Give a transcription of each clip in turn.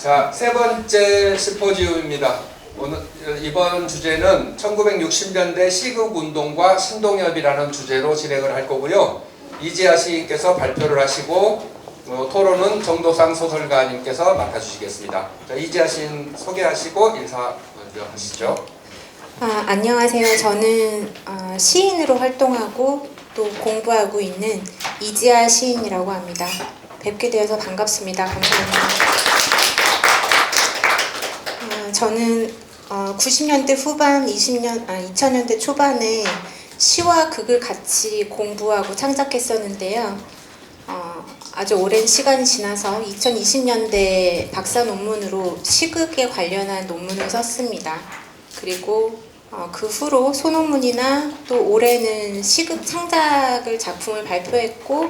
자, 세 번째 심포지움입니다. 이번 주제는 1960년대 시극운동과 신동엽이라는 주제로 진행을 할 거고요. 이지아 시인께서 발표를 하시고 토론은 정도상 소설가님께서 맡아주시겠습니다. 자, 이지아 시인 소개하시고 인사 먼저 하시죠. 안녕하세요. 저는 시인으로 활동하고 또 공부하고 있는 이지아 시인이라고 합니다. 뵙게 되어서 반갑습니다. 감사합니다. 저는 90년대 후반, 2000년대 초반에 시와 극을 같이 공부하고 창작했었는데요. 아주 오랜 시간이 지나서 2020년대 박사 논문으로 시극에 관련한 논문을 썼습니다. 그리고 그 후로 소논문이나 또 올해는 시극 창작을 작품을 발표했고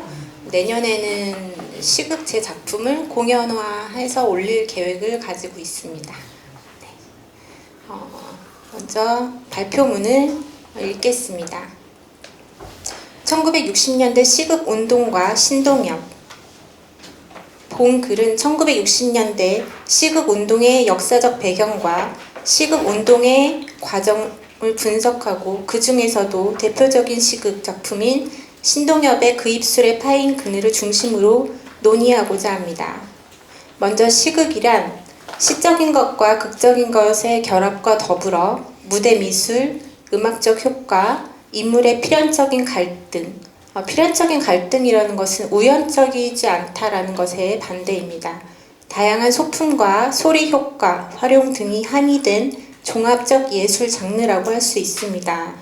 내년에는 시극 제 작품을 공연화해서 올릴 계획을 가지고 있습니다. 네. 먼저 발표문을 읽겠습니다. 1960년대 시극 운동과 신동엽. 본 글은 1960년대 시극 운동의 역사적 배경과 시극 운동의 과정을 분석하고 그 중에서도 대표적인 시극 작품인 신동엽의 그 입술에 파인 그늘을 중심으로 논의하고자 합니다. 먼저 시극이란 시적인 것과 극적인 것의 결합과 더불어 무대 미술, 음악적 효과, 인물의 필연적인 갈등, 필연적인 갈등이라는 것은 우연적이지 않다라는 것의 반대입니다. 다양한 소품과 소리 효과, 활용 등이 함의된 종합적 예술 장르라고 할 수 있습니다.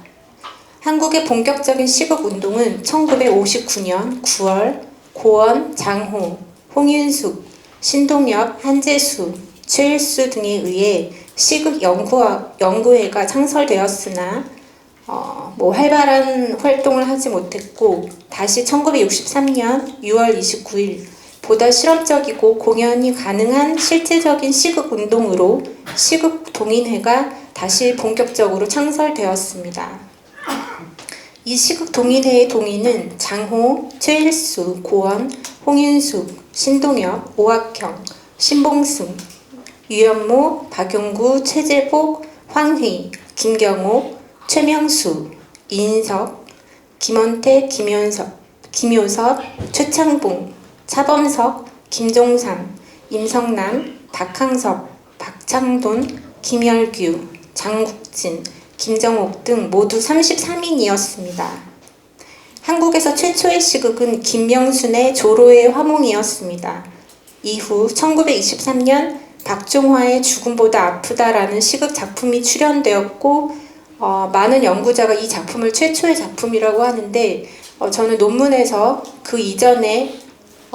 한국의 본격적인 시극운동은 1959년 9월 고원, 장호, 홍윤숙, 신동엽, 한재수, 최일수 등에 의해 시극 연구회가 창설되었으나 활발한 활동을 하지 못했고 다시 1963년 6월 29일 보다 실험적이고 공연이 가능한 실제적인 시극운동으로 시극동인회가 다시 본격적으로 창설되었습니다. 이 시극동인회의 동인은 장호, 최일수, 고원, 홍윤숙, 신동엽, 오학형, 신봉승, 유연모, 박용구, 최재복, 황희, 김경호, 최명수, 이인석, 김원태, 김효섭, 최창봉, 차범석, 김종삼, 임성남, 박항섭, 박창돈, 김열규, 장국진, 김정옥 등 모두 33인이었습니다. 한국에서 최초의 시극은 김명순의 조로의 화몽이었습니다. 이후 1923년 박종화의 죽음보다 아프다라는 시극 작품이 출연되었고 많은 연구자가 이 작품을 최초의 작품이라고 하는데 저는 논문에서 그 이전에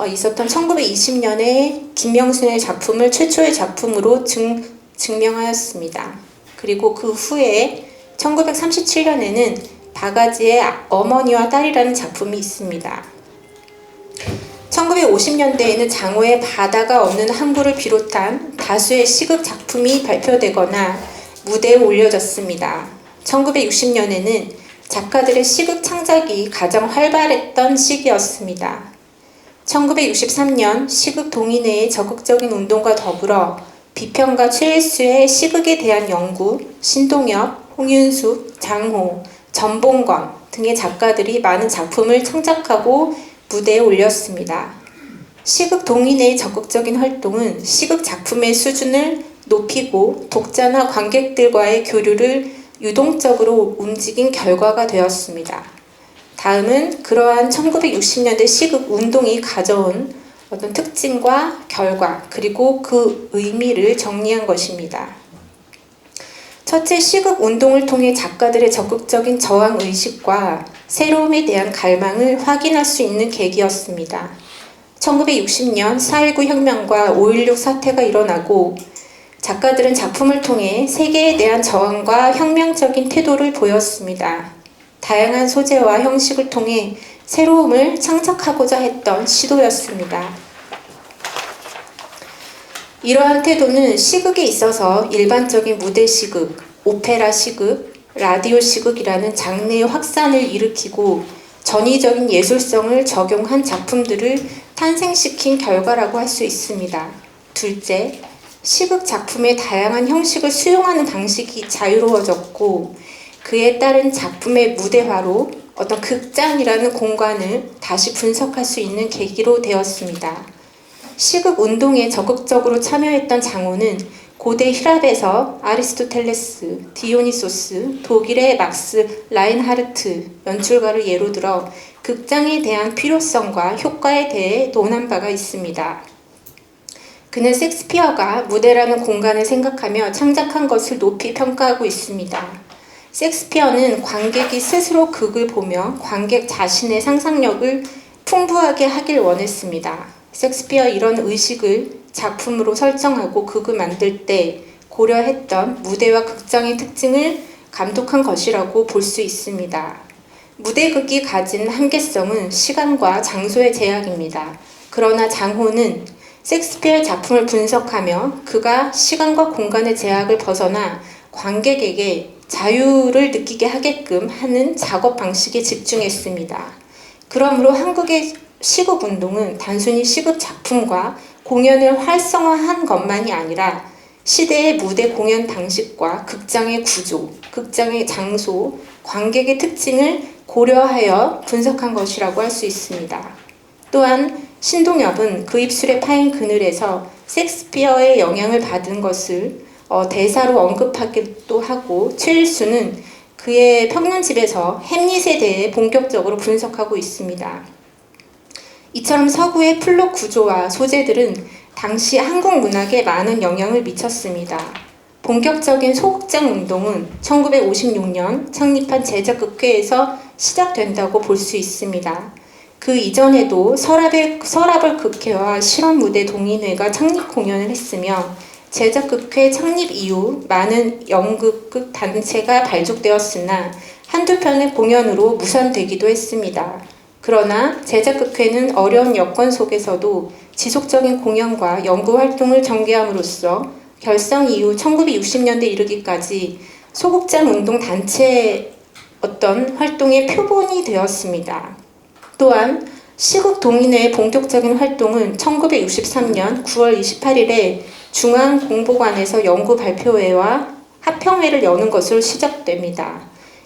있었던 1920년에 김명순의 작품을 최초의 작품으로 증명하였습니다. 그리고 그 후에 1937년에는 바가지의 어머니와 딸이라는 작품이 있습니다. 1950년대에는 장호의 바다가 없는 항구를 비롯한 다수의 시극 작품이 발표되거나 무대에 올려졌습니다. 1960년에는 작가들의 시극 창작이 가장 활발했던 시기였습니다. 1963년 시극 동인회의 적극적인 운동과 더불어 비평가 최일수의 시극에 대한 연구, 신동엽, 홍윤숙, 장호, 전봉건 등의 작가들이 많은 작품을 창작하고 무대에 올렸습니다. 시극 동인회의 적극적인 활동은 시극 작품의 수준을 높이고 독자나 관객들과의 교류를 유동적으로 움직인 결과가 되었습니다. 다음은 그러한 1960년대 시극 운동이 가져온 어떤 특징과 결과 그리고 그 의미를 정리한 것입니다. 첫째, 시극 운동을 통해 작가들의 적극적인 저항 의식과 새로움에 대한 갈망을 확인할 수 있는 계기였습니다. 1960년 4.19 혁명과 5.16 사태가 일어나고 작가들은 작품을 통해 세계에 대한 저항과 혁명적인 태도를 보였습니다. 다양한 소재와 형식을 통해 새로움을 창작하고자 했던 시도였습니다. 이러한 태도는 시극에 있어서 일반적인 무대 시극, 오페라 시극, 라디오 시극이라는 장르의 확산을 일으키고 전위적인 예술성을 적용한 작품들을 탄생시킨 결과라고 할 수 있습니다. 둘째, 시극 작품의 다양한 형식을 수용하는 방식이 자유로워졌고 그에 따른 작품의 무대화로 어떤 극장이라는 공간을 다시 분석할 수 있는 계기로 되었습니다. 시극 운동에 적극적으로 참여했던 장호는 고대 휘랍에서 아리스토텔레스, 디오니소스, 독일의 막스 라인하르트 연출가를 예로 들어 극장에 대한 필요성과 효과에 대해 논한 바가 있습니다. 그는 셰익스피어가 무대라는 공간을 생각하며 창작한 것을 높이 평가하고 있습니다. 셰익스피어는 관객이 스스로 극을 보며 관객 자신의 상상력을 풍부하게 하길 원했습니다. 셰익스피어 이런 의식을 작품으로 설정하고 극을 만들 때 고려했던 무대와 극장의 특징을 감독한 것이라고 볼 수 있습니다. 무대극이 가진 한계성은 시간과 장소의 제약입니다. 그러나 장호는 셰익스피어의 작품을 분석하며 그가 시간과 공간의 제약을 벗어나 관객에게 자유를 느끼게 하게끔 하는 작업 방식에 집중했습니다. 그러므로 한국의 시극 운동은 단순히 시극 작품과 공연을 활성화한 것만이 아니라 시대의 무대 공연 방식과 극장의 구조, 극장의 장소, 관객의 특징을 고려하여 분석한 것이라고 할 수 있습니다. 또한 신동엽은 그 입술에 파인 그늘에서 셰익스피어의 영향을 받은 것을 대사로 언급하기도 하고 최일수는 그의 평론집에서 햄릿에 대해 본격적으로 분석하고 있습니다. 이처럼 서구의 플롯 구조와 소재들은 당시 한국 문학에 많은 영향을 미쳤습니다. 본격적인 소극장 운동은 1956년 창립한 제작극회에서 시작된다고 볼 수 있습니다. 그 이전에도 서라벌 극회와 실험무대 동인회가 창립 공연을 했으며 제작극회 창립 이후 많은 연극극 단체가 발족되었으나 한두 편의 공연으로 무산되기도 했습니다. 그러나 제작극회는 어려운 여건 속에서도 지속적인 공연과 연구 활동을 전개함으로써 결성 이후 1960년대 이르기까지 소극장 운동 단체의 어떤 활동의 표본이 되었습니다. 또한 시극 동인회의 본격적인 활동은 1963년 9월 28일에 중앙공보관에서 연구 발표회와 합평회를 여는 것으로 시작됩니다.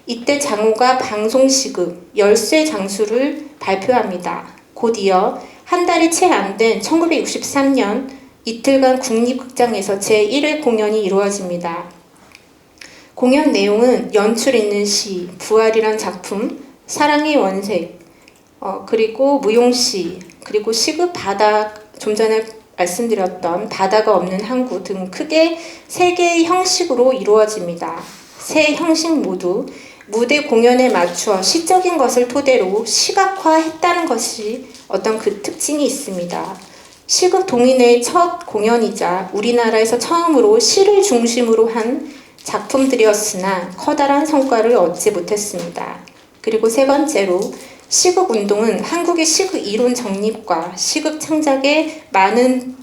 이때 장호가 방송시극 열쇠 장수를 발표합니다. 곧이어 한 달이 채 안 된 1963년 이틀간 국립극장에서 제1회 공연이 이루어집니다. 공연 내용은 연출 있는 시, 부활이란 작품, 사랑의 원색, 그리고 무용시, 그리고 시극 바다, 좀 전에 말씀드렸던 바다가 없는 항구 등 크게 3개의 형식으로 이루어집니다. 세 형식 모두 무대 공연에 맞추어 시적인 것을 토대로 시각화했다는 것이 어떤 그 특징이 있습니다. 시극 동인회의 첫 공연이자 우리나라에서 처음으로 시를 중심으로 한 작품들이었으나 커다란 성과를 얻지 못했습니다. 그리고 세 번째로 시극 운동은 한국의 시극 이론 정립과 시극 창작에 많은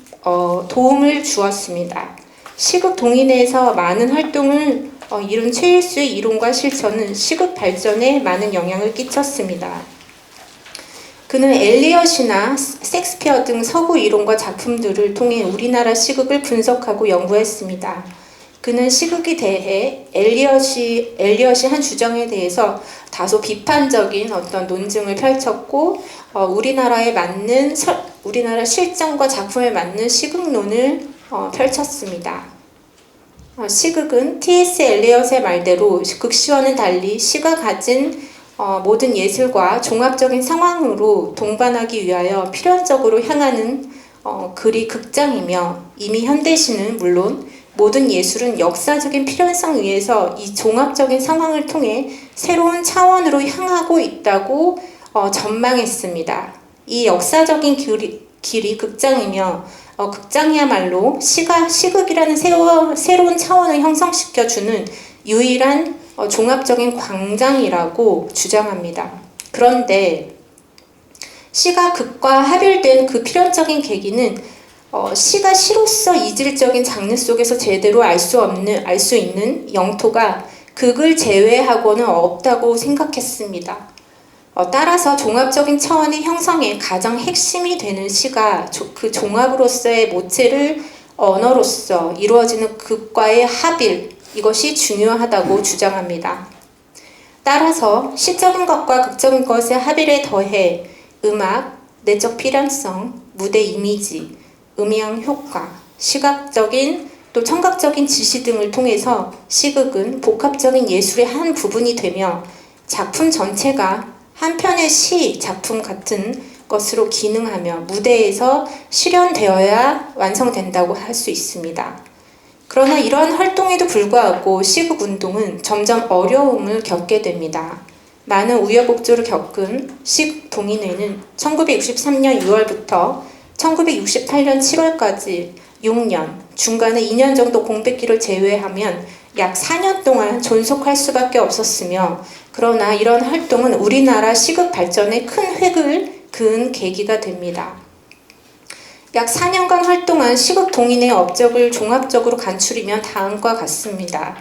도움을 주었습니다. 시극 동인회에서 많은 활동을 이룬 최일수의 이론과 실천은 시극 발전에 많은 영향을 끼쳤습니다. 그는 엘리엇이나 셰익스피어 등 서구 이론과 작품들을 통해 우리나라 시극을 분석하고 연구했습니다. 그는 시극에 대해 엘리엇이 한 주장에 대해서 다소 비판적인 어떤 논증을 펼쳤고 우리나라에 맞는 우리나라 실정과 작품에 맞는 시극론을 펼쳤습니다. 시극은 T.S. 엘리엇의 말대로 극시와는 달리 시가 가진 모든 예술과 종합적인 상황으로 동반하기 위하여 필연적으로 향하는 글이 극장이며 이미 현대시는 물론 모든 예술은 역사적인 필연성 위에서 이 종합적인 상황을 통해 새로운 차원으로 향하고 있다고 전망했습니다. 이 역사적인 길이 극장이며 극장이야말로 시극이라는 새로운 차원을 형성시켜주는 유일한 종합적인 광장이라고 주장합니다. 그런데 시가 극과 합일된 그 필연적인 계기는 시가 시로서 이질적인 장르 속에서 제대로 알 수 있는 영토가 극을 제외하고는 없다고 생각했습니다. 따라서 종합적인 차원의 형성의 가장 핵심이 되는 시가 그 종합으로서의 모체를 언어로서 이루어지는 극과의 합일, 이것이 중요하다고 주장합니다. 따라서 시적인 것과 극적인 것의 합일에 더해 음악, 내적 필연성, 무대 이미지, 음향 효과, 시각적인 또 청각적인 지시 등을 통해서 시극은 복합적인 예술의 한 부분이 되며 작품 전체가 한 편의 시 작품 같은 것으로 기능하며 무대에서 실현되어야 완성된다고 할 수 있습니다. 그러나 이러한 활동에도 불구하고 시극운동은 점점 어려움을 겪게 됩니다. 많은 우여곡절을 겪은 시극동인회는 1963년 6월부터 1968년 7월까지 6년, 중간에 2년 정도 공백기를 제외하면 약 4년 동안 존속할 수밖에 없었으며, 그러나 이런 활동은 우리나라 시극 발전에 큰 획을 그은 계기가 됩니다. 약 4년간 활동한 시극동인의 업적을 종합적으로 간추리면 다음과 같습니다.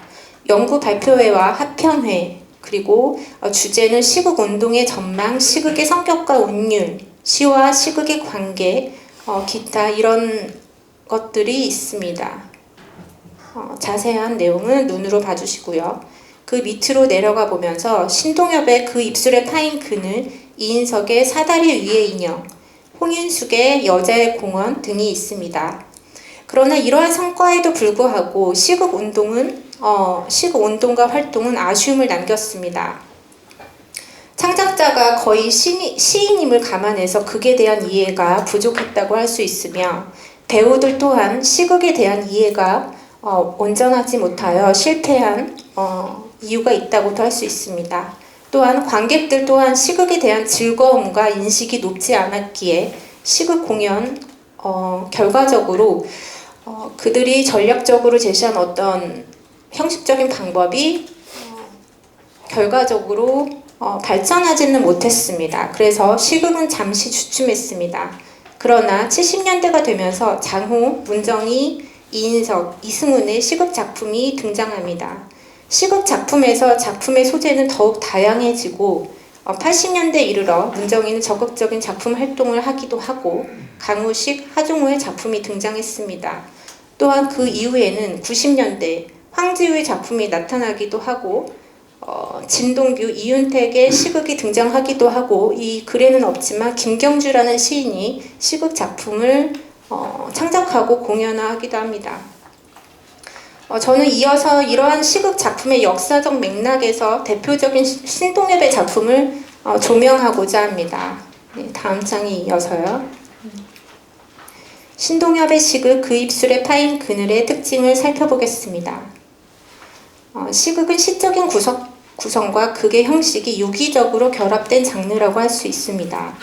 연구 발표회와 합평회, 그리고 주제는 시극운동의 전망, 시극의 성격과 운율, 시와 시극의 관계, 기타 이런 것들이 있습니다. 자세한 내용은 눈으로 봐주시고요. 그 밑으로 내려가 보면서 신동엽의 그 입술에 파인 그늘, 이인석의 사다리 위의 인형, 홍윤숙의 여자의 공원 등이 있습니다. 그러나 이러한 성과에도 불구하고 시극운동과 활동은 아쉬움을 남겼습니다. 창작자가 거의 시인임을 감안해서 극에 대한 이해가 부족했다고 할 수 있으며, 배우들 또한 시극에 대한 이해가 온전하지 못하여 실패한 이유가 있다고도 할 수 있습니다. 또한 관객들 또한 시극에 대한 즐거움과 인식이 높지 않았기에 시극 공연 결과적으로 그들이 전략적으로 제시한 어떤 형식적인 방법이 결과적으로 발전하지는 못했습니다. 그래서 시극은 잠시 주춤했습니다. 그러나 70년대가 되면서 장호, 문정희, 이인석, 이승훈의 시극 작품이 등장합니다. 시극 작품에서 작품의 소재는 더욱 다양해지고 80년대 이르러 문정희는 적극적인 작품 활동을 하기도 하고 강우식, 하종우의 작품이 등장했습니다. 또한 그 이후에는 90년대 황지우의 작품이 나타나기도 하고 진동규, 이윤택의 시극이 등장하기도 하고, 이 글에는 없지만 김경주라는 시인이 시극 작품을 창작하고 공연화하기도 합니다. 저는 이어서 이러한 시극 작품의 역사적 맥락에서 대표적인 신동엽의 작품을 조명하고자 합니다. 네, 다음 장에 이어서요. 신동엽의 시극 그 입술에 파인 그늘의 특징을 살펴보겠습니다. 시극은 시적인 구성과 극의 형식이 유기적으로 결합된 장르라고 할 수 있습니다.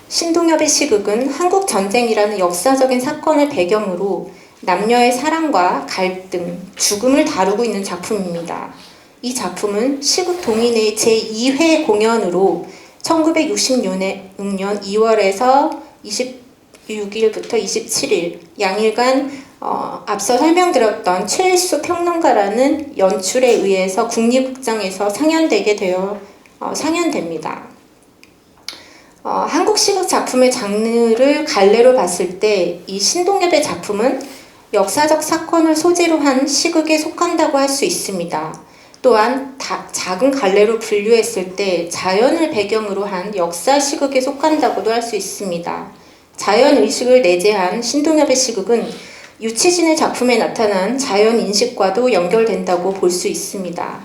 신동엽의 시극은 한국 전쟁이라는 역사적인 사건을 배경으로 남녀의 사랑과 갈등, 죽음을 다루고 있는 작품입니다. 이 작품은 시극 동인의 제2회 공연으로 1966년 2월에서 26일부터 27일 양일간 앞서 설명드렸던 최일수 평론가라는 연출에 의해서 국립극장에서 상연되게 되어 상연됩니다. 한국 시극 작품의 장르를 갈래로 봤을 때 이 신동엽의 작품은 역사적 사건을 소재로 한 시극에 속한다고 할 수 있습니다. 또한 작은 갈래로 분류했을 때 자연을 배경으로 한 역사 시극에 속한다고도 할 수 있습니다. 자연의식을 내재한 신동엽의 시극은 유치진의 작품에 나타난 자연인식과도 연결된다고 볼 수 있습니다.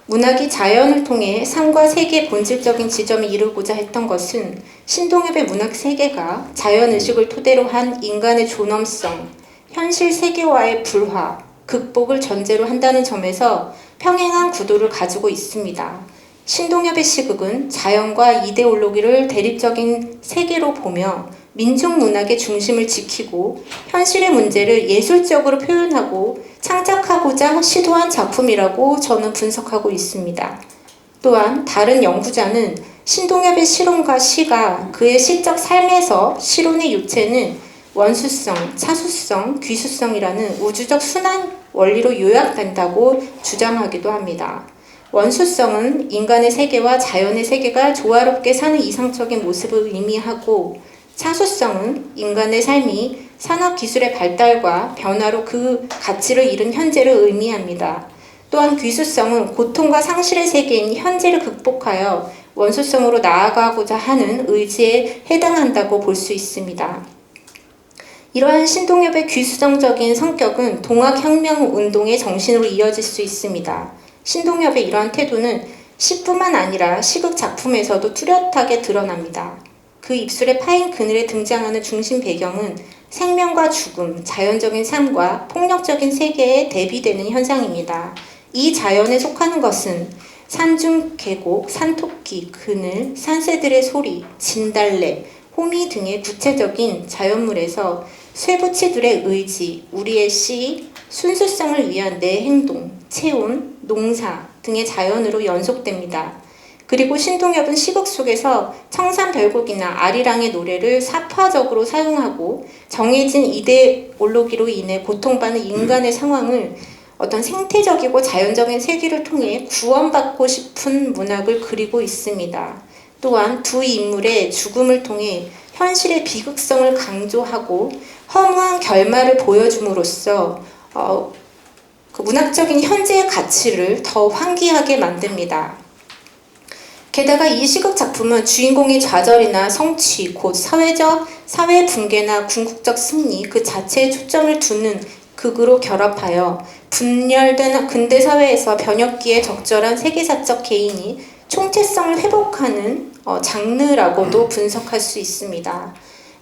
문학이 자연을 통해 삶과 세계의 본질적인 지점에 이르고자 했던 것은 신동엽의 문학 세계가 자연의식을 토대로 한 인간의 존엄성, 현실 세계와의 불화, 극복을 전제로 한다는 점에서 평행한 구도를 가지고 있습니다. 신동엽의 시극은 자연과 이데올로기를 대립적인 세계로 보며 민족문학의 중심을 지키고 현실의 문제를 예술적으로 표현하고 창작하고자 시도한 작품이라고 저는 분석하고 있습니다. 또한 다른 연구자는 신동엽의 시론과 시가 그의 시적 삶에서 시론의 유체는 원수성, 차수성, 귀수성이라는 우주적 순환 원리로 요약된다고 주장하기도 합니다. 원수성은 인간의 세계와 자연의 세계가 조화롭게 사는 이상적인 모습을 의미하고, 사소성은 인간의 삶이 산업기술의 발달과 변화로 그 가치를 잃은 현재를 의미합니다. 또한 귀수성은 고통과 상실의 세계인 현재를 극복하여 원소성으로 나아가고자 하는 의지에 해당한다고 볼 수 있습니다. 이러한 신동엽의 귀수성적인 성격은 동학혁명 운동의 정신으로 이어질 수 있습니다. 신동엽의 이러한 태도는 시뿐만 아니라 시극 작품에서도 뚜렷하게 드러납니다. 그 입술에 파인 그늘에 등장하는 중심 배경은 생명과 죽음, 자연적인 삶과 폭력적인 세계에 대비되는 현상입니다. 이 자연에 속하는 것은 산중 계곡, 산토끼, 그늘, 산새들의 소리, 진달래, 호미 등의 구체적인 자연물에서 쇠붙이들의 의지, 우리의 시, 순수성을 위한 내 행동, 체온, 농사 등의 자연으로 연속됩니다. 그리고 신동엽은 시극 속에서 청산별곡이나 아리랑의 노래를 사파적으로 사용하고 정해진 이데올로기로 인해 고통받는 인간의 상황을 어떤 생태적이고 자연적인 세계를 통해 구원받고 싶은 문학을 그리고 있습니다. 또한 두 인물의 죽음을 통해 현실의 비극성을 강조하고 허무한 결말을 보여줌으로써 그 문학적인 현재의 가치를 더 환기하게 만듭니다. 게다가 이 시극 작품은 주인공의 좌절이나 성취, 곧 사회 붕괴나 궁극적 승리 그 자체에 초점을 두는 극으로 결합하여 분열된 근대 사회에서 변혁기에 적절한 세계사적 개인이 총체성을 회복하는 장르라고도 분석할 수 있습니다.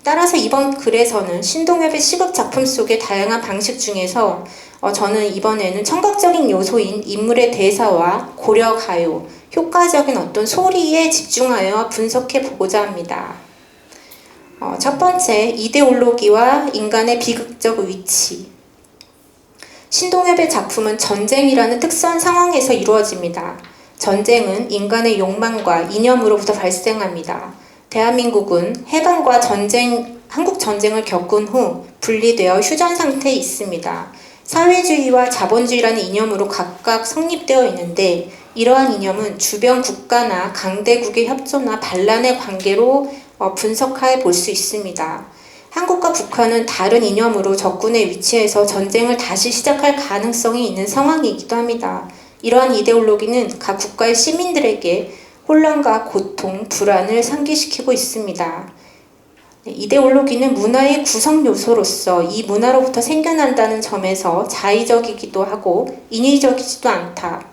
따라서 이번 글에서는 신동엽의 시극 작품 속의 다양한 방식 중에서 저는 이번에는 청각적인 요소인 인물의 대사와 고려가요, 효과적인 어떤 소리에 집중하여 분석해 보고자 합니다. 첫 번째, 이데올로기와 인간의 비극적 위치. 신동엽의 작품은 전쟁이라는 특수한 상황에서 이루어집니다. 전쟁은 인간의 욕망과 이념으로부터 발생합니다. 대한민국은 해방과 한국 전쟁을 겪은 후 분리되어 휴전 상태에 있습니다. 사회주의와 자본주의라는 이념으로 각각 성립되어 있는데 이러한 이념은 주변 국가나 강대국의 협조나 반란의 관계로 분석해 볼 수 있습니다. 한국과 북한은 다른 이념으로 적군의 위치에서 전쟁을 다시 시작할 가능성이 있는 상황이기도 합니다. 이러한 이데올로기는 각 국가의 시민들에게 혼란과 고통, 불안을 상기시키고 있습니다. 이데올로기는 문화의 구성 요소로서 이 문화로부터 생겨난다는 점에서 자의적이기도 하고 인위적이지도 않다.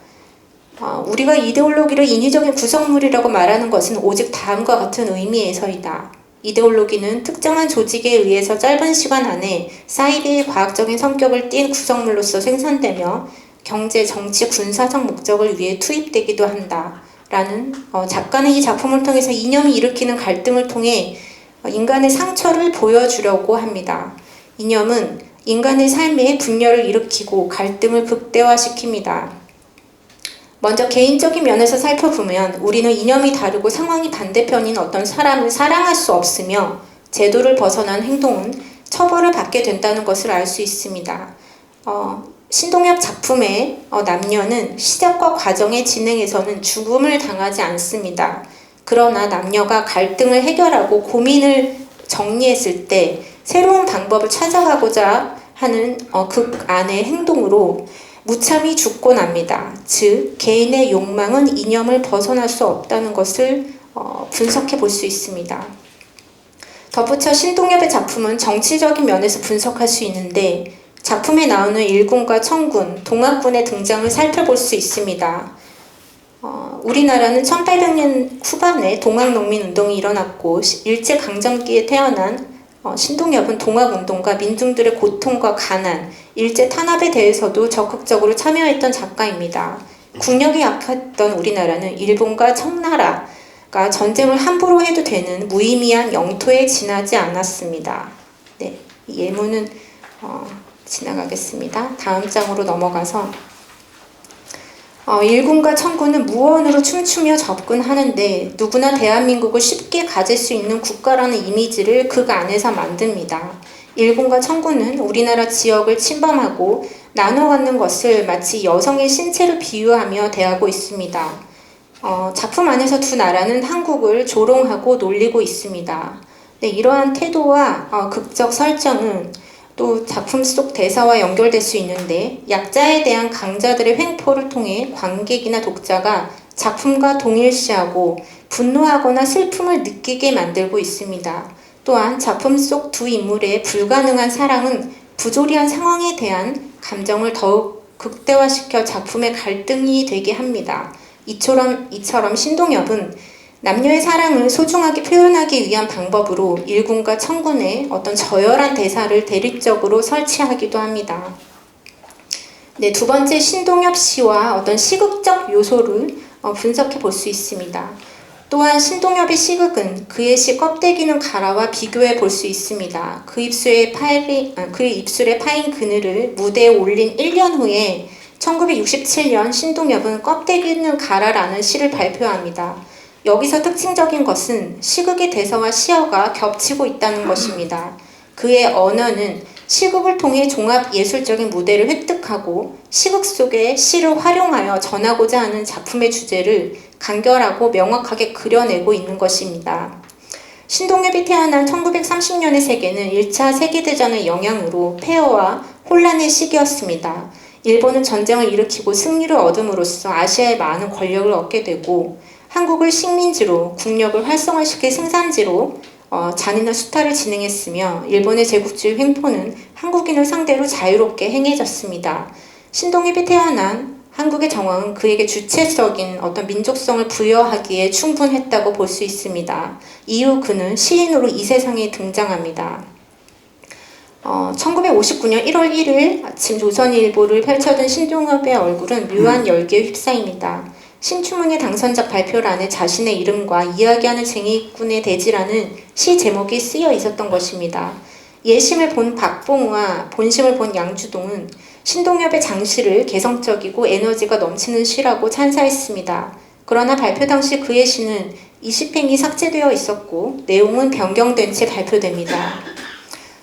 우리가 이데올로기를 인위적인 구성물이라고 말하는 것은 오직 다음과 같은 의미에서이다. 이데올로기는 특정한 조직에 의해서 짧은 시간 안에 사이비의 과학적인 성격을 띤 구성물로서 생산되며 경제, 정치, 군사적 목적을 위해 투입되기도 한다. 라는 작가는 이 작품을 통해서 이념이 일으키는 갈등을 통해 인간의 상처를 보여주려고 합니다. 이념은 인간의 삶에 분열을 일으키고 갈등을 극대화시킵니다. 먼저 개인적인 면에서 살펴보면 우리는 이념이 다르고 상황이 반대편인 어떤 사람을 사랑할 수 없으며 제도를 벗어난 행동은 처벌을 받게 된다는 것을 알 수 있습니다. 신동엽 작품의 남녀는 시작과 과정의 진행에서는 죽음을 당하지 않습니다. 그러나 남녀가 갈등을 해결하고 고민을 정리했을 때 새로운 방법을 찾아가고자 하는 극 안의 행동으로 무참히 죽고 납니다. 즉 개인의 욕망은 이념을 벗어날 수 없다는 것을 분석해 볼 수 있습니다. 덧붙여 신동엽의 작품은 정치적인 면에서 분석할 수 있는데 작품에 나오는 일군과 청군, 동학군의 등장을 살펴볼 수 있습니다. 우리나라는 1800년 후반에 동학농민운동이 일어났고 일제강점기에 태어난 신동엽은 동학운동과 민중들의 고통과 가난, 일제 탄압에 대해서도 적극적으로 참여했던 작가입니다. 국력이 약했던 우리나라는 일본과 청나라가 전쟁을 함부로 해도 되는 무의미한 영토에 지나지 않았습니다. 네, 이 예문은 지나가겠습니다. 다음 장으로 넘어가서 일군과 청군은 무언으로 춤추며 접근하는데 누구나 대한민국을 쉽게 가질 수 있는 국가라는 이미지를 극 안에서 만듭니다. 일군과 청군은 우리나라 지역을 침범하고 나눠 갖는 것을 마치 여성의 신체를 비유하며 대하고 있습니다. 작품 안에서 두 나라는 한국을 조롱하고 놀리고 있습니다. 네, 이러한 태도와 극적 설정은 또 작품 속 대사와 연결될 수 있는데 약자에 대한 강자들의 횡포를 통해 관객이나 독자가 작품과 동일시하고 분노하거나 슬픔을 느끼게 만들고 있습니다. 또한 작품 속 두 인물의 불가능한 사랑은 부조리한 상황에 대한 감정을 더욱 극대화시켜 작품의 갈등이 되게 합니다. 이처럼 신동엽은 남녀의 사랑을 소중하게 표현하기 위한 방법으로 일군과 청군의 어떤 저열한 대사를 대립적으로 설치하기도 합니다. 네, 두 번째 신동엽 시와 어떤 시극적 요소를 분석해 볼 수 있습니다. 또한 신동엽의 시극은 그의 시 껍데기는 가라와 비교해 볼 수 있습니다. 그 입술에 파인 그늘을 무대에 올린 1년 후에 1967년 신동엽은 껍데기는 가라라는 시를 발표합니다. 여기서 특징적인 것은 시극의 대사와 시어가 겹치고 있다는 것입니다. 그의 언어는 시극을 통해 종합 예술적인 무대를 획득하고 시극 속에 시를 활용하여 전하고자 하는 작품의 주제를 간결하고 명확하게 그려내고 있는 것입니다. 신동엽이 태어난 1930년의 세계는 1차 세계대전의 영향으로 폐허와 혼란의 시기였습니다. 일본은 전쟁을 일으키고 승리를 얻음으로써 아시아에 많은 권력을 얻게 되고 한국을 식민지로 국력을 활성화시킬 생산지로 잔인한 수탈을 진행했으며 일본의 제국주의 횡포는 한국인을 상대로 자유롭게 행해졌습니다. 신동엽이 태어난 한국의 정황은 그에게 주체적인 어떤 민족성을 부여하기에 충분했다고 볼 수 있습니다. 이후 그는 시인으로 이 세상에 등장합니다. 1959년 1월 1일 아침 조선일보를 펼쳐든 신동엽의 얼굴은 묘한 열기에 휩싸입니다. 신춘문예 당선작 발표란에 자신의 이름과 이야기하는 쟁의꾼의 대지라는 시 제목이 쓰여 있었던 것입니다. 예심을 본 박봉우와 본심을 본 양주동은 신동엽의 장시를 개성적이고 에너지가 넘치는 시라고 찬사했습니다. 그러나 발표 당시 그의 시는 20행이 삭제되어 있었고 내용은 변경된 채 발표됩니다.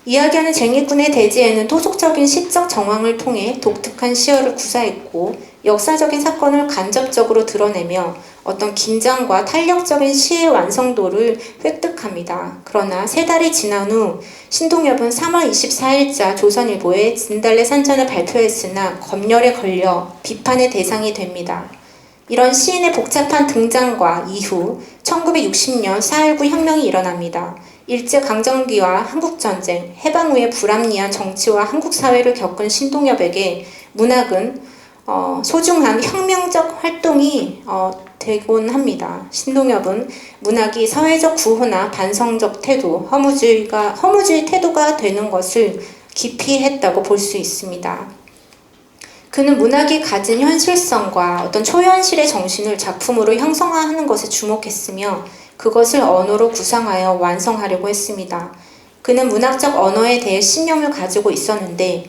이야기하는 쟁의꾼의 대지에는 토속적인 시적 정황을 통해 독특한 시어를 구사했고 역사적인 사건을 간접적으로 드러내며 어떤 긴장과 탄력적인 시의 완성도를 획득합니다. 그러나 세 달이 지난 후 신동엽은 3월 24일자 조선일보에 진달래 산전을 발표했으나 검열에 걸려 비판의 대상이 됩니다. 이런 시인의 복잡한 등장과 이후 1960년 4.19 혁명이 일어납니다. 일제강점기와 한국전쟁, 해방 후의 불합리한 정치와 한국 사회를 겪은 신동엽에게 문학은 소중한 혁명적 활동이 되곤 합니다. 신동엽은 문학이 사회적 구호나 반성적 태도, 허무주의 태도가 되는 것을 기피했다고 볼 수 있습니다. 그는 문학이 가진 현실성과 어떤 초현실의 정신을 작품으로 형성화하는 것에 주목했으며 그것을 언어로 구상하여 완성하려고 했습니다. 그는 문학적 언어에 대해 신념을 가지고 있었는데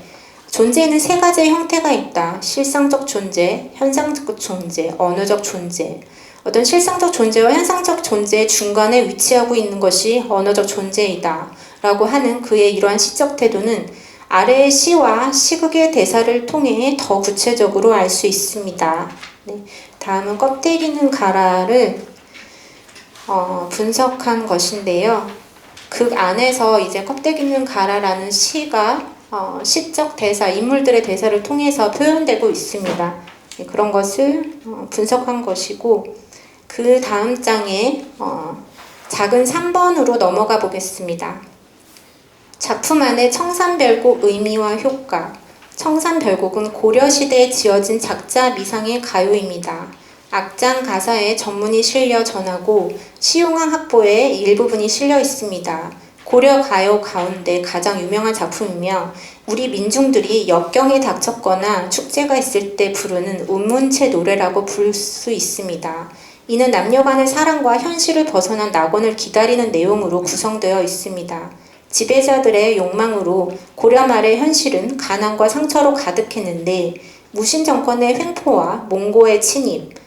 존재에는 세 가지의 형태가 있다. 실상적 존재, 현상적 존재, 언어적 존재. 어떤 실상적 존재와 현상적 존재의 중간에 위치하고 있는 것이 언어적 존재이다. 라고 하는 그의 이러한 시적 태도는 아래의 시와 시극의 대사를 통해 더 구체적으로 알 수 있습니다. 네, 다음은 껍데기는 가라를 분석한 것인데요. 극 안에서 이제 껍데기는 가라라는 시가 시적 대사, 인물들의 대사를 통해서 표현되고 있습니다. 네, 그런 것을 분석한 것이고 그 다음 장에 작은 3번으로 넘어가 보겠습니다. 작품 안의 청산별곡 의미와 효과. 청산별곡은 고려시대에 지어진 작자 미상의 가요입니다. 악장 가사에 전문이 실려 전하고 시용왕 학보에 일부분이 실려 있습니다. 고려 가요 가운데 가장 유명한 작품이며 우리 민중들이 역경에 닥쳤거나 축제가 있을 때 부르는 운문체 노래라고 부를 수 있습니다. 이는 남녀 간의 사랑과 현실을 벗어난 낙원을 기다리는 내용으로 구성되어 있습니다. 지배자들의 욕망으로 고려 말의 현실은 가난과 상처로 가득했는데 무신 정권의 횡포와 몽고의 침입,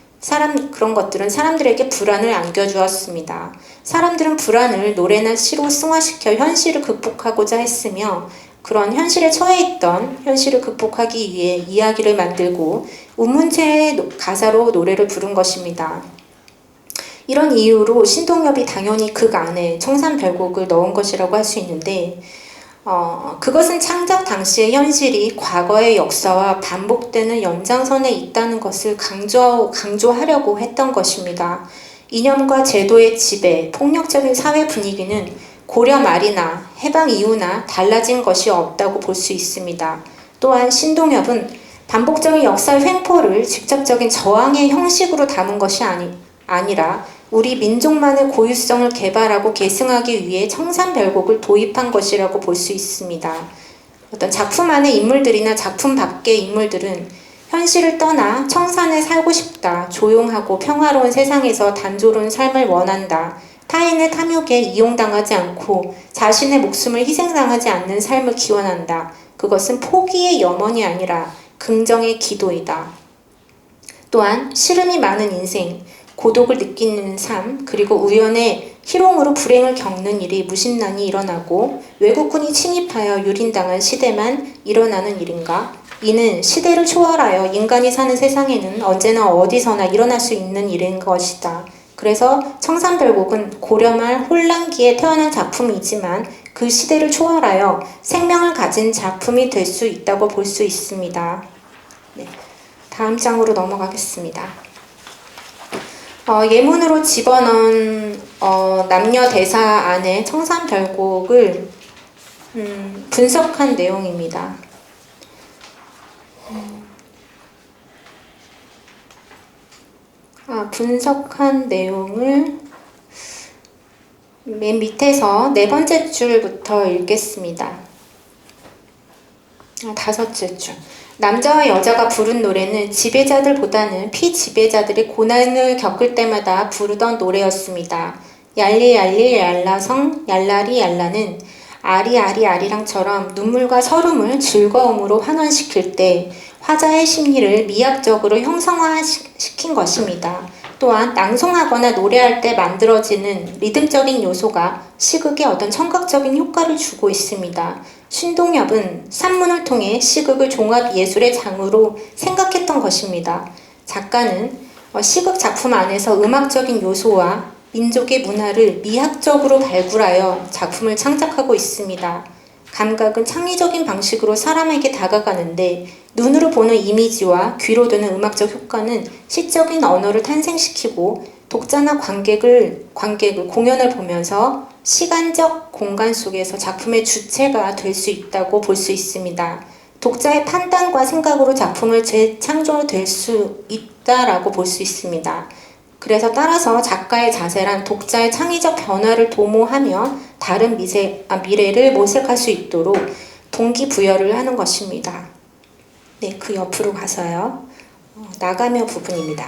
그런 것들은 사람들에게 불안을 안겨주었습니다. 사람들은 불안을 노래나 시로 승화시켜 현실을 극복하고자 했으며 그런 현실에 처해 있던 현실을 극복하기 위해 이야기를 만들고 운문체의 가사로 노래를 부른 것입니다. 이런 이유로 신동엽이 당연히 극 안에 청산별곡을 넣은 것이라고 할 수 있는데 그것은 창작 당시의 현실이 과거의 역사와 반복되는 연장선에 있다는 것을 강조하려고 했던 것입니다. 이념과 제도의 지배, 폭력적인 사회 분위기는 고려 말이나 해방 이후나 달라진 것이 없다고 볼 수 있습니다. 또한 신동엽은 반복적인 역사 횡포를 직접적인 저항의 형식으로 담은 것이 아니라 우리 민족만의 고유성을 개발하고 계승하기 위해 청산별곡을 도입한 것이라고 볼 수 있습니다. 어떤 작품 안의 인물들이나 작품 밖의 인물들은 현실을 떠나 청산에 살고 싶다, 조용하고 평화로운 세상에서 단조로운 삶을 원한다, 타인의 탐욕에 이용당하지 않고 자신의 목숨을 희생당하지 않는 삶을 기원한다. 그것은 포기의 염원이 아니라 긍정의 기도이다. 또한 시름이 많은 인생, 고독을 느끼는 삶, 그리고 우연의 희롱으로 불행을 겪는 일이 무심란히 일어나고 외국군이 침입하여 유린당한 시대만 일어나는 일인가? 이는 시대를 초월하여 인간이 사는 세상에는 언제나 어디서나 일어날 수 있는 일인 것이다. 그래서 청산별곡은 고려말 혼란기에 태어난 작품이지만 그 시대를 초월하여 생명을 가진 작품이 될 수 있다고 볼 수 있습니다. 네, 다음 장으로 넘어가겠습니다. 예문으로 집어넣은 남녀 대사 안에 청산별곡을 분석한 내용입니다. 분석한 내용을 맨 밑에서 네 번째 줄부터 읽겠습니다. 다섯째 줄. 남자와 여자가 부른 노래는 지배자들보다는 피지배자들이 고난을 겪을 때마다 부르던 노래였습니다. 얄리얄리 얄라성 얄라리 얄라는 아리아리 아리랑처럼 눈물과 서름을 즐거움으로 환원시킬 때 화자의 심리를 미학적으로 형성화시킨 것입니다. 또한 낭송하거나 노래할 때 만들어지는 리듬적인 요소가 시극에 어떤 청각적인 효과를 주고 있습니다. 신동엽은 산문을 통해 시극을 종합예술의 장으로 생각했던 것입니다. 작가는 시극 작품 안에서 음악적인 요소와 민족의 문화를 미학적으로 발굴하여 작품을 창작하고 있습니다. 감각은 창의적인 방식으로 사람에게 다가가는데 눈으로 보는 이미지와 귀로 듣는 음악적 효과는 시적인 언어를 탄생시키고 독자나 관객을 공연을 보면서 시간적 공간 속에서 작품의 주체가 될 수 있다고 볼 수 있습니다. 독자의 판단과 생각으로 작품을 재창조될 수 있다라고 볼 수 있습니다. 그래서 따라서 작가의 자세란 독자의 창의적 변화를 도모하며 다른 미래를 모색할 수 있도록 동기부여를 하는 것입니다. 네, 그 옆으로 가서요. 나가며 부분입니다.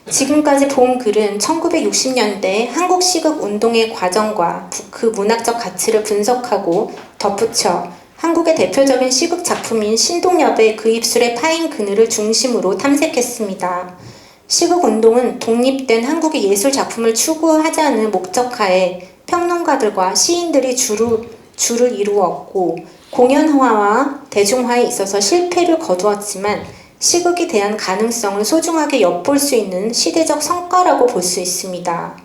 지금까지 본 글은 1960년대 한국 시극 운동의 과정과 그 문학적 가치를 분석하고 덧붙여 한국의 대표적인 시극 작품인 신동엽의 그 입술에 파인 그늘을 중심으로 탐색했습니다. 시극운동은 독립된 한국의 예술 작품을 추구하자는 목적하에 평론가들과 시인들이 줄을 이루었고 공연화와 대중화에 있어서 실패를 거두었지만 시극에 대한 가능성을 소중하게 엿볼 수 있는 시대적 성과라고 볼 수 있습니다.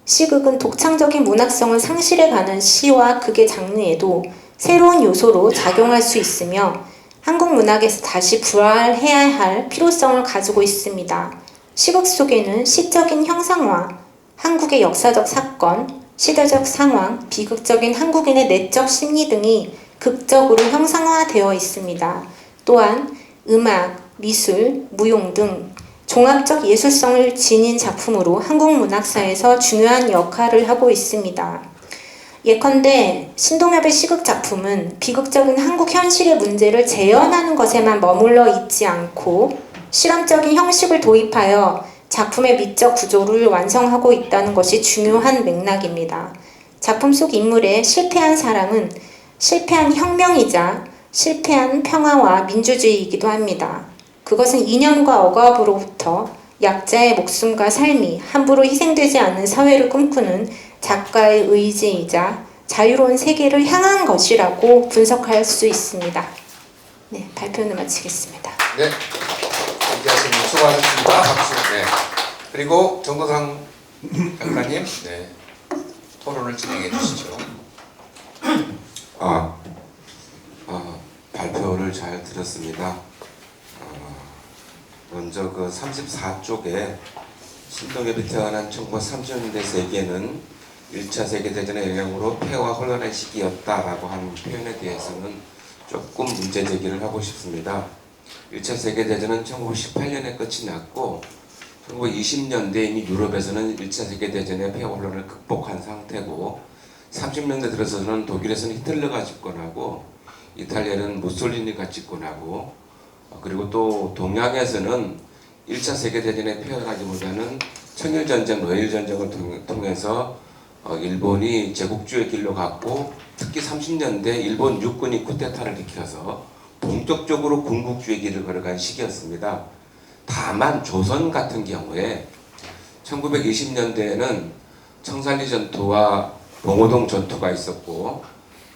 시극은 독창적인 문학성을 상실해가는 시와 극의 장르에도 새로운 요소로 작용할 수 있으며 한국 문학에서 다시 부활해야 할 필요성을 가지고 있습니다. 시극 속에는 시적인 형상화, 한국의 역사적 사건, 시대적 상황, 비극적인 한국인의 내적 심리 등이 극적으로 형상화되어 있습니다. 또한 음악, 미술, 무용 등 종합적 예술성을 지닌 작품으로 한국 문학사에서 중요한 역할을 하고 있습니다. 예컨대 신동엽의 시극 작품은 비극적인 한국 현실의 문제를 재현하는 것에만 머물러 있지 않고 실험적인 형식을 도입하여 작품의 미적 구조를 완성하고 있다는 것이 중요한 맥락입니다. 작품 속 인물의 실패한 사랑은 실패한 혁명이자 실패한 평화와 민주주의이기도 합니다. 그것은 이념과 억압으로부터 약자의 목숨과 삶이 함부로 희생되지 않는 사회를 꿈꾸는 작가의 의지이자 자유로운 세계를 향한 것이라고 분석할 수 있습니다. 네, 발표는 마치겠습니다. 네, 이재하 선생님 수고하셨습니다. 박수. 네. 그리고 정거상 작가님, 네, 토론을 진행해 주시죠. 발표를 잘 들었습니다. 먼저 그 34쪽에 신동엽이 태어난 1930년대 세계는 1차 세계대전의 영향으로 폐와 혼란의 시기였다라고 하는 표현에 대해서는 조금 문제 제기를 하고 싶습니다. 1차 세계대전은 1918년에 끝이 났고 1920년대 이미 유럽에서는 1차 세계대전의 폐와 혼란을 극복한 상태고 30년대 들어서는 독일에서는 히틀러가 집권하고 이탈리아는 무솔리니가 집권하고 그리고 또 동양에서는 1차 세계대전의 폐허라기보다는 청일전쟁, 노일전쟁을 통해서 일본이 제국주의 길로 갔고 특히 30년대 일본 육군이 쿠데타를 일으켜서 본격적으로 군국주의 길을 걸어간 시기였습니다. 다만 조선 같은 경우에 1920년대에는 청산리 전투와 봉오동 전투가 있었고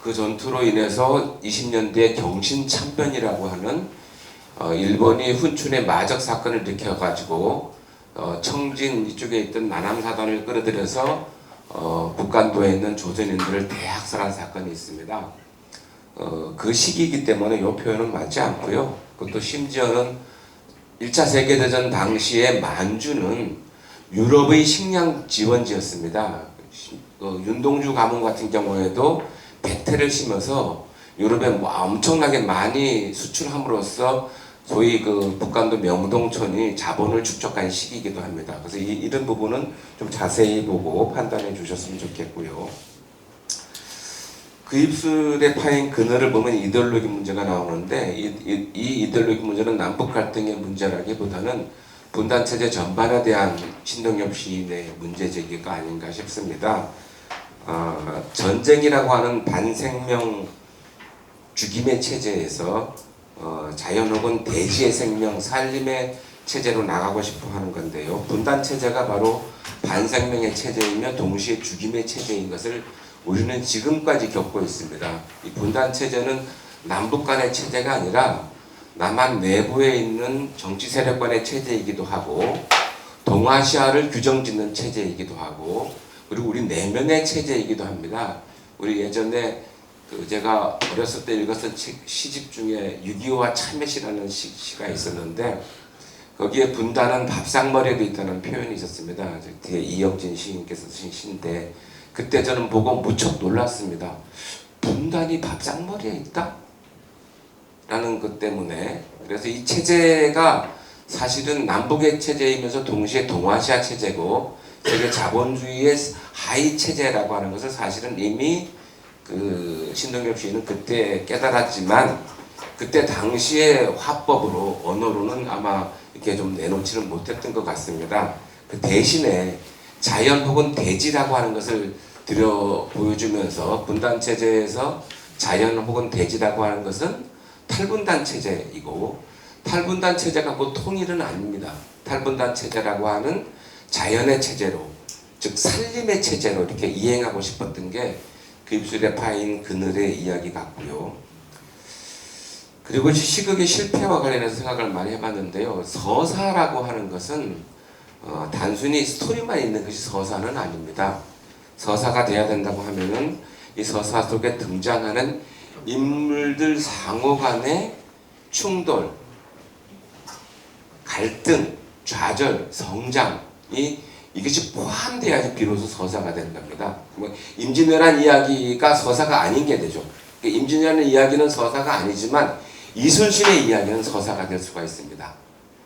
그 전투로 인해서 20년대 경신참변이라고 하는 일본이 훈춘의 마적 사건을 일으켜가지고 청진 이쪽에 있던 남한사단을 끌어들여서 북간도에 있는 조선인들을 대학살한 사건이 있습니다. 그 시기이기 때문에 이 표현은 맞지 않고요. 그것도 심지어는 1차 세계대전 당시에 만주는 유럽의 식량 지원지였습니다. 윤동주 가문 같은 경우에도 백태를 심어서 유럽에 엄청나게 많이 수출함으로써 소위 그 북간도 명동촌이 자본을 축적한 시기이기도 합니다. 그래서 이런 부분은 좀 자세히 보고 판단해 주셨으면 좋겠고요. 그 입술에 파인 그늘을 보면 이데올로기 문제가 나오는데 이 이데올로기 문제는 남북 갈등의 문제라기보다는 분단체제 전반에 대한 신동엽 시인의 문제 제기가 아닌가 싶습니다. 전쟁이라고 하는 반생명 죽임의 체제에서 자연 혹은 대지의 생명, 살림의 체제로 나가고 싶어 하는 건데요. 분단 체제가 바로 반생명의 체제이며 동시에 죽임의 체제인 것을 우리는 지금까지 겪고 있습니다. 이 분단 체제는 남북 간의 체제가 아니라 남한 내부에 있는 정치 세력 간의 체제이기도 하고 동아시아를 규정짓는 체제이기도 하고 그리고 우리 내면의 체제이기도 합니다. 우리 예전에 제가 어렸을 때 읽었던 시집 중에 6.25와 참외시라는 시가 있었는데 거기에 분단은 밥상머리에도 있다는 표현이 있었습니다. 뒤에 이영진 시인께서 쓰신 시인데 그때 저는 보고 무척 놀랐습니다. 분단이 밥상머리에 있다? 라는 것 때문에 그래서 이 체제가 사실은 남북의 체제이면서 동시에 동아시아 체제고 세계 자본주의의 하위 체제라고 하는 것을 사실은 이미 그 신동엽 시인은 그때 깨달았지만 그때 당시의 화법으로 언어로는 아마 이렇게 좀 내놓지는 못했던 것 같습니다. 그 대신에 자연 혹은 대지라고 하는 것을 들여 보여주면서 분단 체제에서 자연 혹은 대지라고 하는 것은 탈분단 체제이고 탈분단 체제가 곧 통일은 아닙니다. 탈분단 체제라고 하는 자연의 체제로 즉 산림의 체제로 이렇게 이행하고 싶었던 게 그 입술에 파인 그늘의 이야기 같고요. 그리고 시극의 실패와 관련해서 생각을 많이 해봤는데요. 서사라고 하는 것은 단순히 스토리만 있는 것이 서사는 아닙니다. 서사가 돼야 된다고 하면은 이 서사 속에 등장하는 인물들 상호 간의 충돌, 갈등, 좌절, 성장이 이것이 포함돼야지 비로소 서사가 되는 겁니다. 임진왜란 이야기가 서사가 아닌 게 되죠. 임진왜란 이야기는 서사가 아니지만 이순신의 이야기는 서사가 될 수가 있습니다.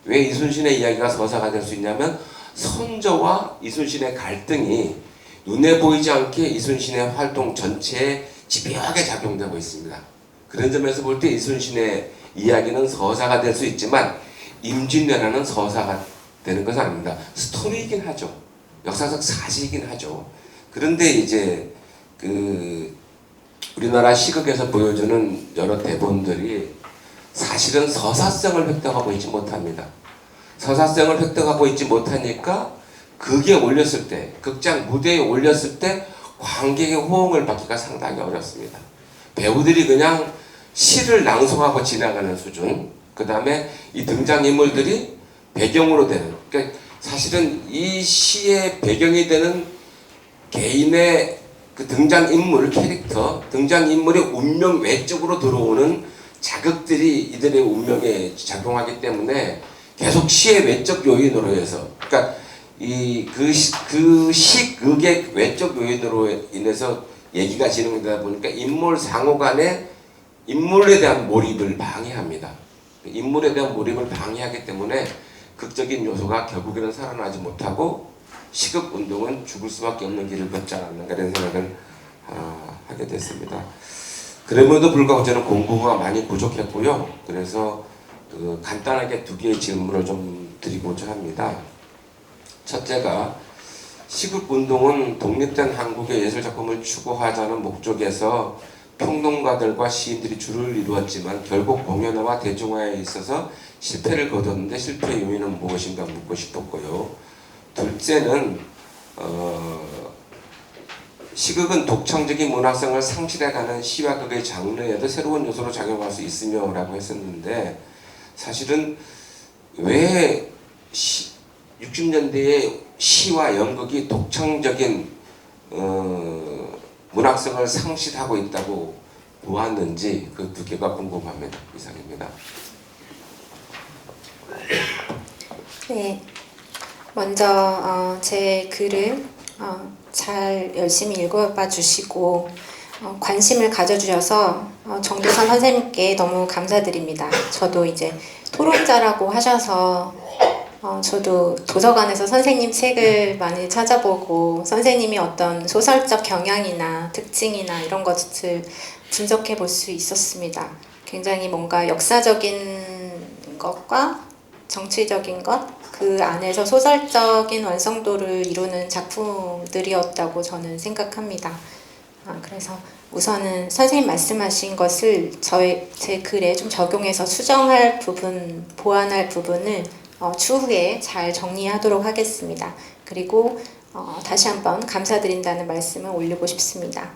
왜 이순신의 이야기가 서사가 될 수 있냐면 선조와 이순신의 갈등이 눈에 보이지 않게 이순신의 활동 전체에 집요하게 작용되고 있습니다. 그런 점에서 볼 때 이순신의 이야기는 서사가 될 수 있지만 임진왜란은 서사가 되는 것은 아닙니다. 스토리이긴 하죠. 역사적 사실이긴 하죠. 그런데 이제 그 우리나라 시극에서 보여주는 여러 대본들이 사실은 서사성을 획득하고 있지 못합니다. 서사성을 획득하고 있지 못하니까 극에 올렸을 때, 극장 무대에 올렸을 때 관객의 호응을 받기가 상당히 어렵습니다. 배우들이 그냥 시를 낭송하고 지나가는 수준, 그 다음에 이 등장인물들이 배경으로 되는, 그러니까 사실은 이 시의 배경이 되는 개인의 그 등장인물 캐릭터, 등장인물의 운명 외적으로 들어오는 자극들이 이들의 운명에 작용하기 때문에 계속 시의 외적 요인으로 해서, 그러니까 그 시극의 외적 요인으로 인해서 얘기가 진행되다 보니까 인물 상호 간의 인물에 대한 몰입을 방해합니다. 인물에 대한 몰입을 방해하기 때문에 극적인 요소가 결국에는 살아나지 못하고 시극 운동은 죽을 수밖에 없는 길을 걷지 않았는가 이런 생각을 하게 됐습니다. 그럼에도 불구하고 저는 공부가 많이 부족했고요. 그래서 간단하게 두 개의 질문을 좀 드리고자 합니다. 첫째가 시극 운동은 독립된 한국의 예술 작품을 추구하자는 목적에서 평론가들과 시인들이 줄을 이루었지만 결국 공연화와 대중화에 있어서 실패를 거뒀는데 실패의 요인은 무엇인가 묻고 싶었고요. 둘째는 시극은 독창적인 문학성을 상실해가는 시와 극의 장르에도 새로운 요소로 작용할 수 있으며 라고 했었는데 사실은 왜 60년대에 시와 연극이 독창적인 문학성을 상실하고 있다고 보았는지 그 두 개가 궁금합니다. 이상입니다. 네, 먼저 제 글을 잘 열심히 읽어봐 주시고 관심을 가져주셔서 정도선 선생님께 너무 감사드립니다. 저도 이제 토론자라고 하셔서 저도 도서관에서 선생님 책을 많이 찾아보고 선생님이 어떤 소설적 경향이나 특징이나 이런 것을 분석해 볼 수 있었습니다. 굉장히 뭔가 역사적인 것과 정치적인 것, 그 안에서 소설적인 완성도를 이루는 작품들이었다고 저는 생각합니다. 그래서 우선은 선생님 말씀하신 것을 제 글에 좀 적용해서 수정할 부분, 보완할 부분을 추후에 잘 정리하도록 하겠습니다. 그리고 다시 한번 감사드린다는 말씀을 올리고 싶습니다.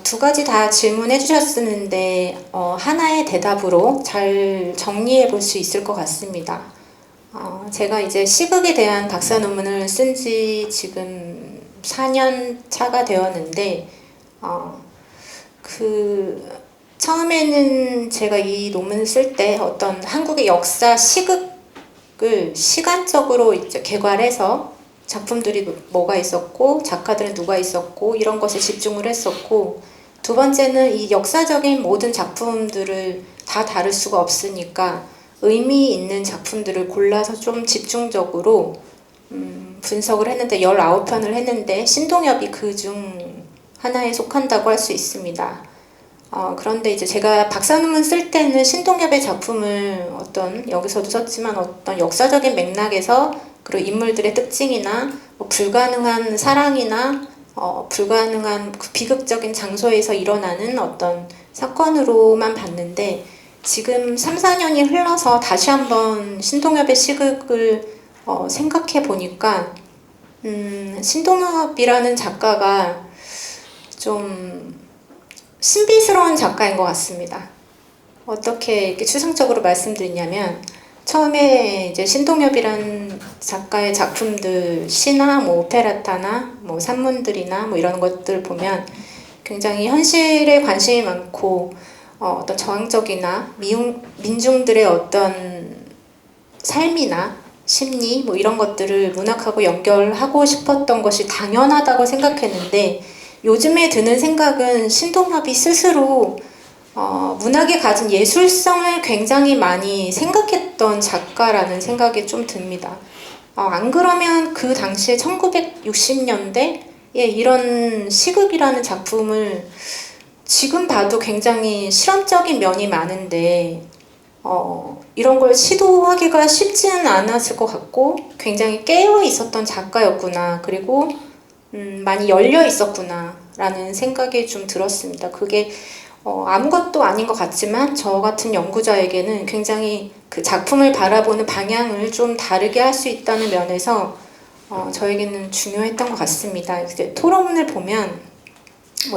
두 가지 다 질문해 주셨는데 하나의 대답으로 잘 정리해 볼 수 있을 것 같습니다. 제가 이제 시극에 대한 박사 논문을 쓴 지 지금 4년 차가 되었는데 처음에는 제가 이 논문을 쓸 때 어떤 한국의 역사 시극을 시간적으로 이제 개괄해서 작품들이 뭐가 있었고 작가들은 누가 있었고 이런 것에 집중을 했었고, 두 번째는 이 역사적인 모든 작품들을 다 다룰 수가 없으니까 의미 있는 작품들을 골라서 좀 집중적으로 분석을 했는데 19편을 했는데 신동엽이 그중 하나에 속한다고 할 수 있습니다. 그런데 이제 제가 박사 논문 쓸 때는 신동엽의 작품을 여기서도 썼지만 어떤 역사적인 맥락에서 그리고 인물들의 특징이나 불가능한 사랑이나 불가능한 그 비극적인 장소에서 일어나는 어떤 사건으로만 봤는데, 지금 3, 4년이 흘러서 다시 한번 신동엽의 시극을 생각해 보니까 신동엽이라는 작가가 좀 신비스러운 작가인 것 같습니다. 어떻게 이렇게 추상적으로 말씀드리냐면, 처음에 이제 신동엽이란 작가의 작품들, 시나 오페라타나 산문들이나 이런 것들 보면 굉장히 현실에 관심이 많고 어떤 저항적이나 민중들의 어떤 삶이나 심리 이런 것들을 문학하고 연결하고 싶었던 것이 당연하다고 생각했는데, 요즘에 드는 생각은 신동엽이 스스로 문학이 가진 예술성을 굉장히 많이 생각했던 작가라는 생각이 좀 듭니다. 안 그러면 그 당시에 1960년대에 이런 시극이라는 작품을 지금 봐도 굉장히 실험적인 면이 많은데 이런 걸 시도하기가 쉽지는 않았을 것 같고, 굉장히 깨어 있었던 작가였구나, 그리고 많이 열려 있었구나 라는 생각이 좀 들었습니다. 그게 아무것도 아닌 것 같지만 저 같은 연구자에게는 굉장히 그 작품을 바라보는 방향을 좀 다르게 할 수 있다는 면에서 저에게는 중요했던 것 같습니다. 이제 토론을 보면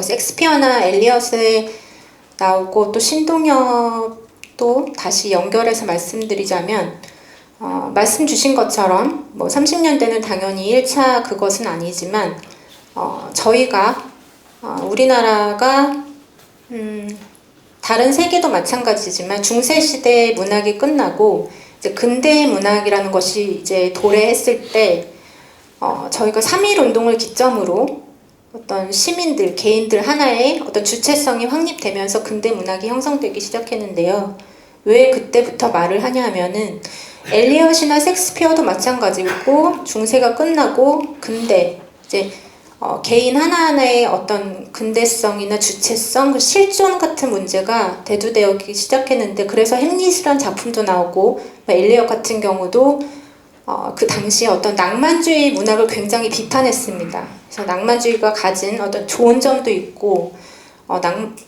섹스피어나 엘리엇에 나오고 또 신동엽도 다시 연결해서 말씀드리자면 말씀 주신 것처럼 뭐 30년대는 당연히 1차 그것은 아니지만 저희가 우리나라가 다른 세계도 마찬가지지만 중세 시대 문학이 끝나고 이제 근대 문학이라는 것이 이제 도래했을 때 저희가 3.1 운동을 기점으로 어떤 시민들, 개인들 하나의 어떤 주체성이 확립되면서 근대 문학이 형성되기 시작했는데요. 왜 그때부터 말을 하냐 하면은 엘리엇이나 섹스피어도 마찬가지고 중세가 끝나고 근대 이제 개인 하나하나의 어떤 근대성이나 주체성, 그 실존 같은 문제가 대두되기 시작했는데 그래서 햄릿이라는 작품도 나오고 엘리엇 같은 경우도 그 당시에 어떤 낭만주의 문학을 굉장히 비판했습니다. 그래서 낭만주의가 가진 어떤 좋은 점도 있고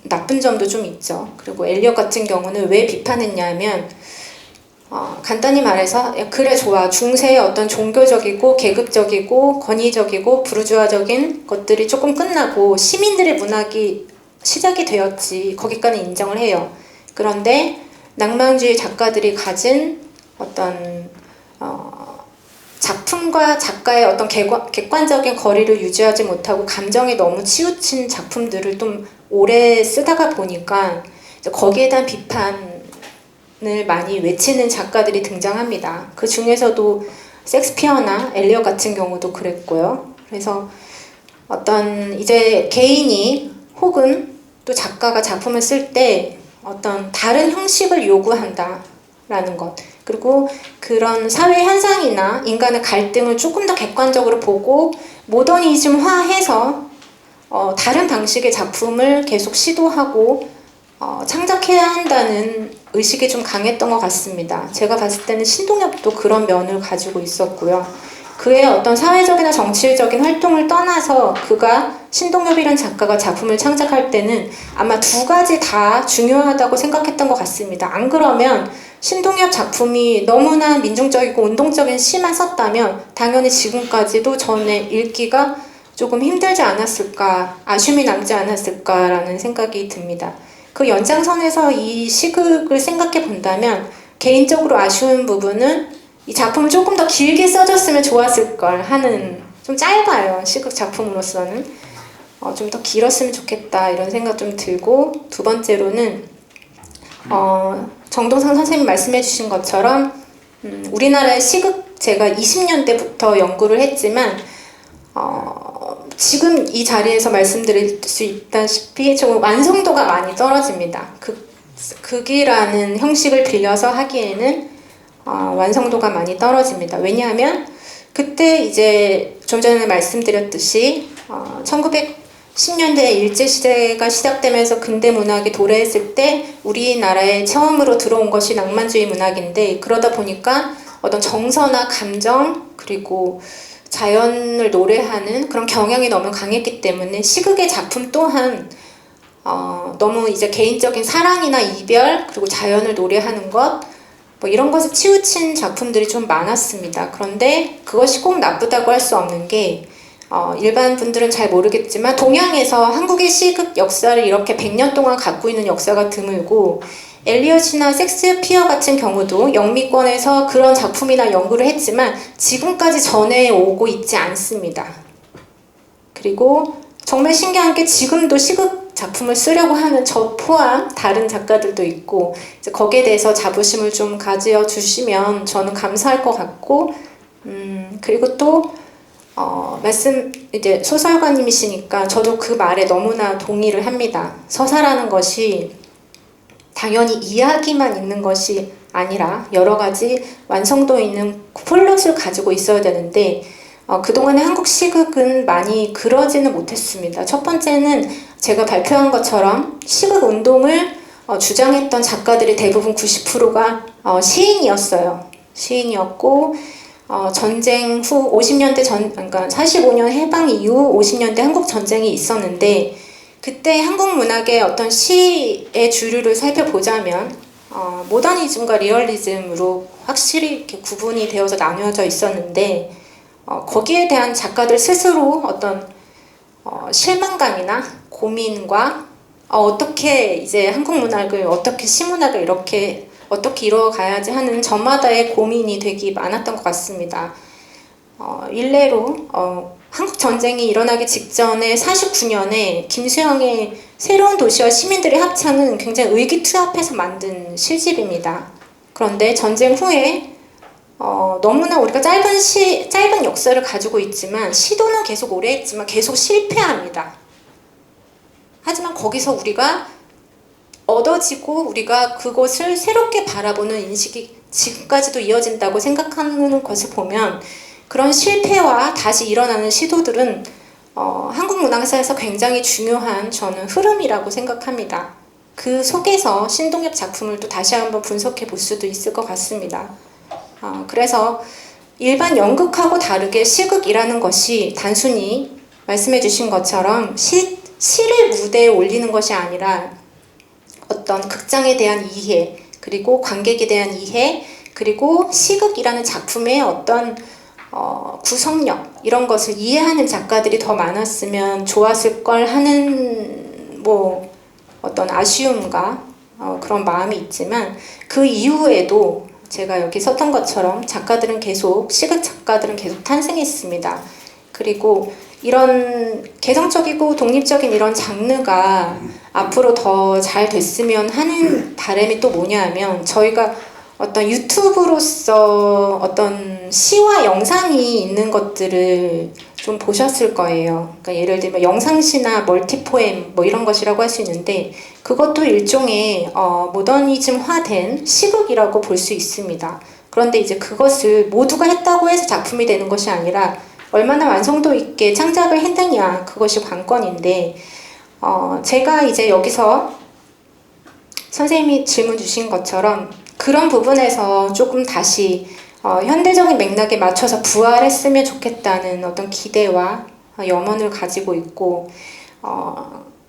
나쁜 점도 좀 있죠. 그리고 엘리엇 같은 경우는 왜 비판했냐면 간단히 말해서 그래 좋아 중세의 어떤 종교적이고 계급적이고 권위적이고 부르주아적인 것들이 조금 끝나고 시민들의 문학이 시작이 되었지 거기까지 인정을 해요. 그런데 낭만주의 작가들이 가진 어떤 작품과 작가의 어떤 객관적인 거리를 유지하지 못하고 감정에 너무 치우친 작품들을 좀 오래 쓰다가 보니까 거기에 대한 비판을 많이 외치는 작가들이 등장합니다. 그 중에서도 섹스피어나 엘리엇 같은 경우도 그랬고요. 그래서 어떤 이제 개인이 혹은 또 작가가 작품을 쓸 때 어떤 다른 형식을 요구한다라는 것, 그리고 그런 사회 현상이나 인간의 갈등을 조금 더 객관적으로 보고 모더니즘화해서 다른 방식의 작품을 계속 시도하고 창작해야 한다는 의식이 좀 강했던 것 같습니다. 제가 봤을 때는 신동엽도 그런 면을 가지고 있었고요. 그의 어떤 사회적이나 정치적인 활동을 떠나서 그가 신동엽이라는 작가가 작품을 창작할 때는 아마 두 가지 다 중요하다고 생각했던 것 같습니다. 안 그러면 신동엽 작품이 너무나 민중적이고 운동적인 시만 썼다면 당연히 지금까지도 저는 읽기가 조금 힘들지 않았을까, 아쉬움이 남지 않았을까라는 생각이 듭니다. 그 연장선에서 이 시극을 생각해 본다면 개인적으로 아쉬운 부분은 이 작품을 조금 더 길게 써줬으면 좋았을 걸 하는, 좀 짧아요. 시극 작품으로서는 좀 더 길었으면 좋겠다 이런 생각 좀 들고, 두 번째로는 정동상 선생님 말씀해 주신 것처럼 우리나라의 시극 제가 20년대부터 연구를 했지만 지금 이 자리에서 말씀드릴 수 있다시피 좀 완성도가 많이 떨어집니다. 극이라는 형식을 빌려서 하기에는 완성도가 많이 떨어집니다. 왜냐하면 그때 이제 좀 전에 말씀드렸듯이 1910년대 일제시대가 시작되면서 근대 문학이 도래했을 때 우리나라에 처음으로 들어온 것이 낭만주의 문학인데, 그러다 보니까 어떤 정서나 감정 그리고 자연을 노래하는 그런 경향이 너무 강했기 때문에 시극의 작품 또한 너무 이제 개인적인 사랑이나 이별 그리고 자연을 노래하는 것 뭐 이런 것에 치우친 작품들이 좀 많았습니다. 그런데 그것이 꼭 나쁘다고 할 수 없는 게 일반 분들은 잘 모르겠지만 동양에서 한국의 시극 역사를 이렇게 100년 동안 갖고 있는 역사가 드물고, 엘리엇이나 섹스피어 같은 경우도 영미권에서 그런 작품이나 연구를 했지만 지금까지 전해오고 있지 않습니다. 그리고 정말 신기한 게 지금도 시극 작품을 쓰려고 하는 저 포함 다른 작가들도 있고, 이제 거기에 대해서 자부심을 좀 가져 주시면 저는 감사할 것 같고, 그리고 또 말씀 이제 소설가님이시니까 저도 그 말에 너무나 동의를 합니다. 서사라는 것이 당연히 이야기만 있는 것이 아니라 여러 가지 완성도 있는 플롯을 가지고 있어야 되는데 그동안의 한국 시극은 많이 그러지는 못했습니다. 첫 번째는 제가 발표한 것처럼 시극 운동을 주장했던 작가들이 대부분 90%가 시인이었어요. 시인이었고 전쟁 후 50년대 그러니까 45년 해방 이후 50년대 한국 전쟁이 있었는데, 그때 한국 문학의 어떤 시의 주류를 살펴보자면 모더니즘과 리얼리즘으로 확실히 이렇게 구분이 되어서 나뉘어져 있었는데, 거기에 대한 작가들 스스로 어떤 실망감이나 고민과 어떻게 이제 한국 문학을, 어떻게 시문학을 이렇게 어떻게 이루어가야지 하는 저마다의 고민이 되게 많았던 것 같습니다. 일례로 한국 전쟁이 일어나기 직전에 49년에 김수영의 새로운 도시와 시민들의 합창은 굉장히 의기투합해서 만든 시집입니다. 그런데 전쟁 후에 너무나 우리가 짧은 역사를 가지고 있지만 시도는 계속 오래 했지만 계속 실패합니다. 하지만 거기서 우리가 얻어지고 우리가 그것을 새롭게 바라보는 인식이 지금까지도 이어진다고 생각하는 것을 보면 그런 실패와 다시 일어나는 시도들은 한국 문학사에서 굉장히 중요한 저는 흐름이라고 생각합니다. 그 속에서 신동엽 작품을 또 다시 한번 분석해 볼 수도 있을 것 같습니다. 그래서 일반 연극하고 다르게 시극이라는 것이 단순히 말씀해 주신 것처럼 시를 무대에 올리는 것이 아니라 어떤 극장에 대한 이해, 그리고 관객에 대한 이해, 그리고 시극이라는 작품의 어떤 구성력 이런 것을 이해하는 작가들이 더 많았으면 좋았을 걸 하는 뭐 어떤 아쉬움과 그런 마음이 있지만 그 이후에도 제가 여기 썼던 것처럼 시극 작가들은 계속 탄생했습니다. 그리고 이런 개성적이고 독립적인 이런 장르가 앞으로 더 잘 됐으면 하는 바람이 또 뭐냐면 저희가 어떤 유튜브로서 어떤 시와 영상이 있는 것들을 좀 보셨을 거예요. 그러니까 예를 들면 영상시나 멀티포엠 뭐 이런 것이라고 할 수 있는데 그것도 일종의 모더니즘화된 시극이라고 볼 수 있습니다. 그런데 이제 그것을 모두가 했다고 해서 작품이 되는 것이 아니라 얼마나 완성도 있게 창작을 했느냐 그것이 관건인데 제가 이제 여기서 선생님이 질문 주신 것처럼 그런 부분에서 조금 다시 현대적인 맥락에 맞춰서 부활했으면 좋겠다는 어떤 기대와 염원을 가지고 있고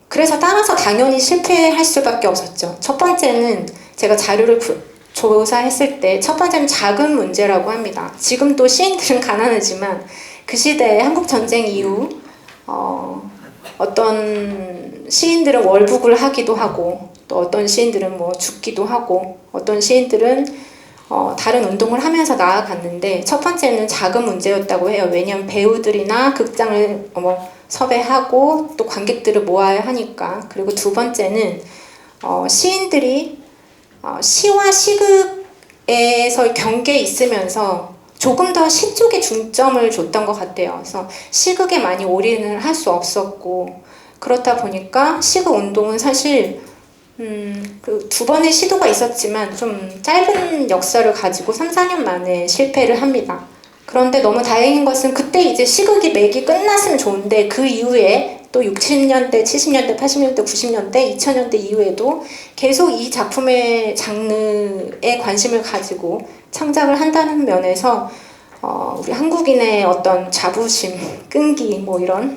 그래서 따라서 당연히 실패할 수밖에 없었죠. 첫 번째는 제가 자료를 조사했을 때 첫 번째는 자금 문제라고 합니다. 지금도 시인들은 가난하지만 그 시대에 한국 전쟁 이후 어떤 시인들은 월북을 하기도 하고 또 어떤 시인들은 뭐 죽기도 하고 어떤 시인들은 다른 운동을 하면서 나아갔는데 첫 번째는 자금 문제였다고 해요. 왜냐하면 배우들이나 극장을 섭외하고 또 관객들을 모아야 하니까. 그리고 두 번째는 시인들이 시와 시극에서 경계에 있으면서 조금 더 시 쪽에 중점을 줬던 것 같아요. 그래서 시극에 많이 올인을 할 수 없었고 그렇다 보니까 시극 운동은 사실 그 두 번의 시도가 있었지만 좀 짧은 역사를 가지고 3, 4년 만에 실패를 합니다. 그런데 너무 다행인 것은 그때 이제 시극이 맥이 끝났으면 좋은데 그 이후에 또 60년대, 70년대, 80년대, 90년대, 2000년대 이후에도 계속 이 작품의 장르에 관심을 가지고 창작을 한다는 면에서 우리 한국인의 어떤 자부심, 끈기 뭐 이런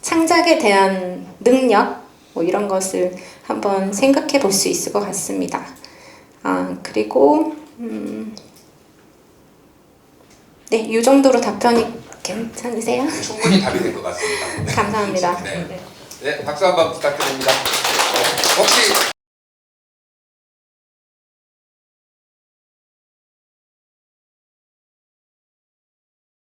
창작에 대한 능력 뭐 이런 것을 한번 생각해 볼 수 있을 것 같습니다. 그리고 네, 이 정도로 답변이 괜찮으세요? 충분히 답이 될 것 같습니다. 감사합니다. 네, 박수 한번 부탁드립니다. 혹시